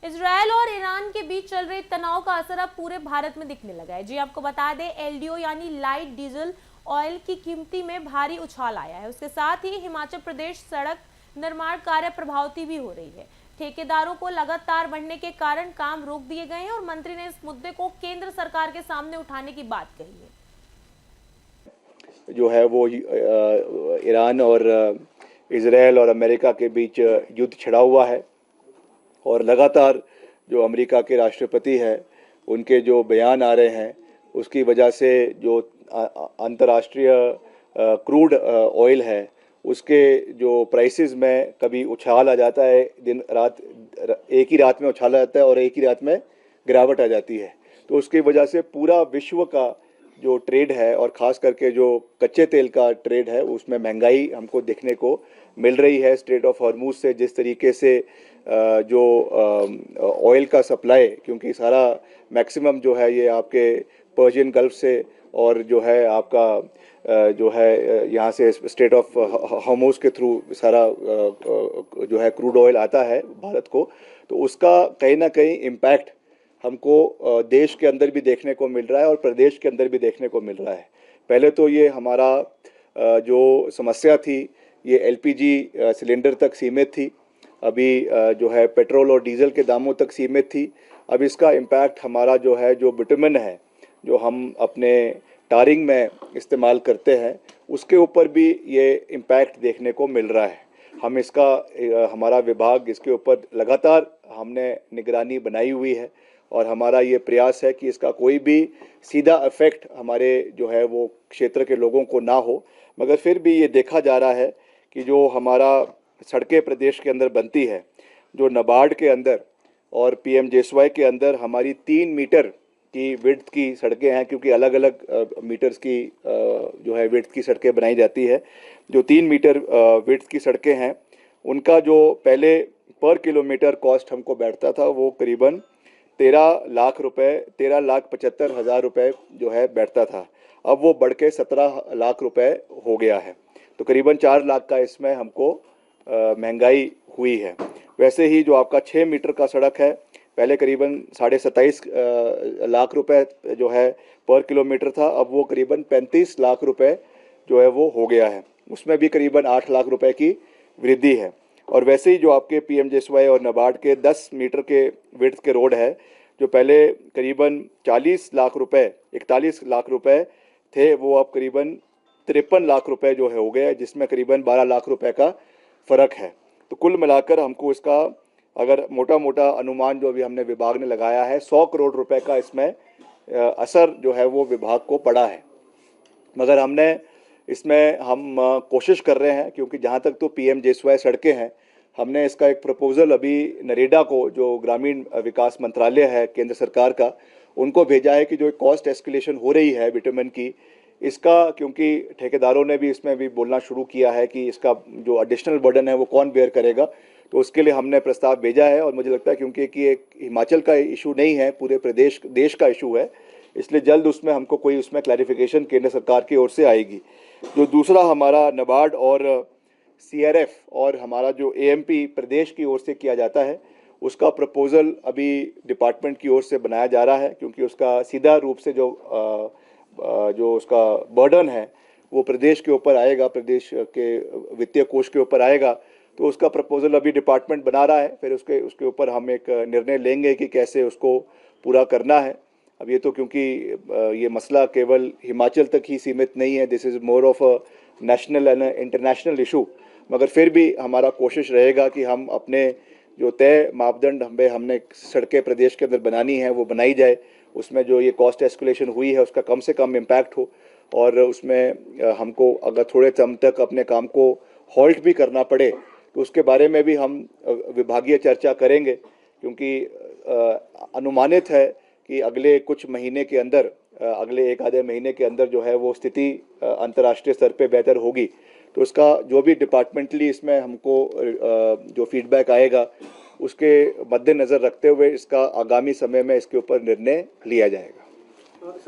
Israel और Iran के बीच चल रहे तनाव का असर अब पूरे भारत में दिखने लगा है। जी आपको बता दें, एलडीओ यानी लाइट डीजल ऑयल की कीमती में भारी उछाल आया है। उसके साथ ही हिमाचल प्रदेश सड़क निर्माण कार्य प्रभावित भी हो रही है। ठेकेदारों को लगातार बढ़ने के कारण काम रोक दिए गए हैं और मंत्री ने इस मुद्दे को केंद्र सरकार के सामने उठाने की बात कही है। जो है वो ईरान और इजरायल और अमेरिका के बीच युद्ध छिड़ा हुआ है और लगातार जो अमेरिका के राष्ट्रपति हैं उनके जो बयान आ रहे हैं उसकी वजह से जो अंतर्राष्ट्रीय क्रूड ऑयल है उसके जो प्राइसेस में कभी उछाल आ जाता है, दिन रात एक ही रात में उछाल आ जाता है और एक ही रात में गिरावट आ जाती है। तो उसकी वजह से पूरा विश्व का जो ट्रेड है और ख़ास करके जो कच्चे तेल का ट्रेड है उसमें महंगाई हमको देखने को मिल रही है। स्ट्रेट ऑफ हॉर्मुज से जिस तरीके से जो ऑयल का सप्लाई, क्योंकि सारा मैक्सिमम जो है ये आपके पर्शियन गल्फ से और जो है आपका जो है यहाँ से स्ट्रेट ऑफ हॉर्मुज के थ्रू सारा जो है क्रूड ऑयल आता है भारत को, तो उसका कहीं ना कहीं इम्पैक्ट हमको देश के अंदर भी देखने को मिल रहा है और प्रदेश के अंदर भी देखने को मिल रहा है। पहले तो ये हमारा जो समस्या थी ये एलपीजी सिलेंडर तक सीमित थी, अभी जो है पेट्रोल और डीजल के दामों तक सीमित थी। अब इसका इम्पैक्ट हमारा जो है जो बिटुमेन है जो हम अपने टारिंग में इस्तेमाल करते हैं उसके ऊपर भी ये इम्पैक्ट देखने को मिल रहा है। हम इसका हमारा विभाग इसके ऊपर लगातार हमने निगरानी बनाई हुई है और हमारा ये प्रयास है कि इसका कोई भी सीधा इफेक्ट हमारे जो है वो क्षेत्र के लोगों को ना हो। मगर फिर भी ये देखा जा रहा है कि जो हमारा सड़कें प्रदेश के अंदर बनती है, जो नाबार्ड के अंदर और पीएमजेएसवाई के अंदर हमारी 3 मीटर की विड्थ की सड़कें हैं, क्योंकि अलग अलग मीटर्स की जो है विड्थ की सड़कें बनाई जाती है। जो 3 मीटर विड्थ की सड़कें हैं उनका जो पहले पर किलोमीटर कॉस्ट हमको बैठता था वो करीबन 13 लाख रुपए, 13,75,000 रुपए जो है बैठता था। अब वो बढ़ के 17 लाख रुपए हो गया है, तो करीबन 4 लाख का इसमें हमको महंगाई हुई है। वैसे ही जो आपका 6 मीटर का सड़क है पहले करीबन 27.5 लाख रुपए जो है पर किलोमीटर था, अब वो करीबन 35 लाख रुपए जो है वो हो गया है, उसमें भी करीबन 8 लाख रुपए की वृद्धि है। और वैसे ही जो आपके पीएमजेएसवाई और नाबार्ड के 10 मीटर के विड्थ के रोड है जो पहले करीबन 40 लाख रुपए 41 लाख रुपए थे, वो अब करीबन 53 लाख रुपए जो है हो गया है, जिसमें करीबन 12 लाख रुपए का फ़र्क है। तो कुल मिलाकर हमको इसका अगर मोटा मोटा अनुमान जो अभी हमने विभाग ने लगाया है 100 करोड़ रुपए का इसमें असर जो है वो विभाग को पड़ा है। मगर हमने इसमें हम कोशिश कर रहे हैं, क्योंकि जहाँ तक तो पीएमजेएसवाई सड़कें हैं, हमने इसका एक प्रपोजल अभी नरेगा को, जो ग्रामीण विकास मंत्रालय है केंद्र सरकार का, उनको भेजा है कि जो कॉस्ट एस्केलेशन हो रही है विटामिन की, इसका, क्योंकि ठेकेदारों ने भी इसमें भी बोलना शुरू किया है कि इसका जो एडिशनल बर्डन है वो कौन बेयर करेगा, तो उसके लिए हमने प्रस्ताव भेजा है। और मुझे लगता है क्योंकि कि एक हिमाचल का इशू नहीं है, पूरे प्रदेश देश का इशू है, इसलिए जल्द उसमें हमको कोई उसमें क्लैरिफिकेशन केंद्र सरकार की ओर से आएगी। जो दूसरा हमारा नाबार्ड और सीआरएफ और हमारा जो एएमपी प्रदेश की ओर से किया जाता है उसका प्रपोजल अभी डिपार्टमेंट की ओर से बनाया जा रहा है, क्योंकि उसका सीधा रूप से जो उसका बर्डन है वो प्रदेश के ऊपर आएगा, प्रदेश के वित्तीय कोष के ऊपर आएगा। तो उसका प्रपोजल अभी डिपार्टमेंट बना रहा है, फिर उसके ऊपर हम एक निर्णय लेंगे कि कैसे उसको पूरा करना है। अब ये तो क्योंकि ये मसला केवल हिमाचल तक ही सीमित नहीं है, this is more of a national and international issue, मगर फिर भी हमारा कोशिश रहेगा कि हम अपने जो तय मापदंड हमने सड़कें प्रदेश के अंदर बनानी है वो बनाई जाए, उसमें जो ये कॉस्ट एस्केलेशन हुई है उसका कम से कम इम्पैक्ट हो, और उसमें हमको अगर थोड़े समय तक अपने काम को हॉल्ट भी करना पड़े तो उसके बारे में भी हम विभागीय चर्चा करेंगे, क्योंकि अनुमानित है कि अगले कुछ महीने के अंदर, अगले एक आधे महीने के अंदर जो है वो स्थिति अंतर्राष्ट्रीय स्तर पे बेहतर होगी। तो उसका जो भी डिपार्टमेंटली इसमें हमको जो फीडबैक आएगा उसके मद्देनज़र रखते हुए इसका आगामी समय में इसके ऊपर निर्णय लिया जाएगा।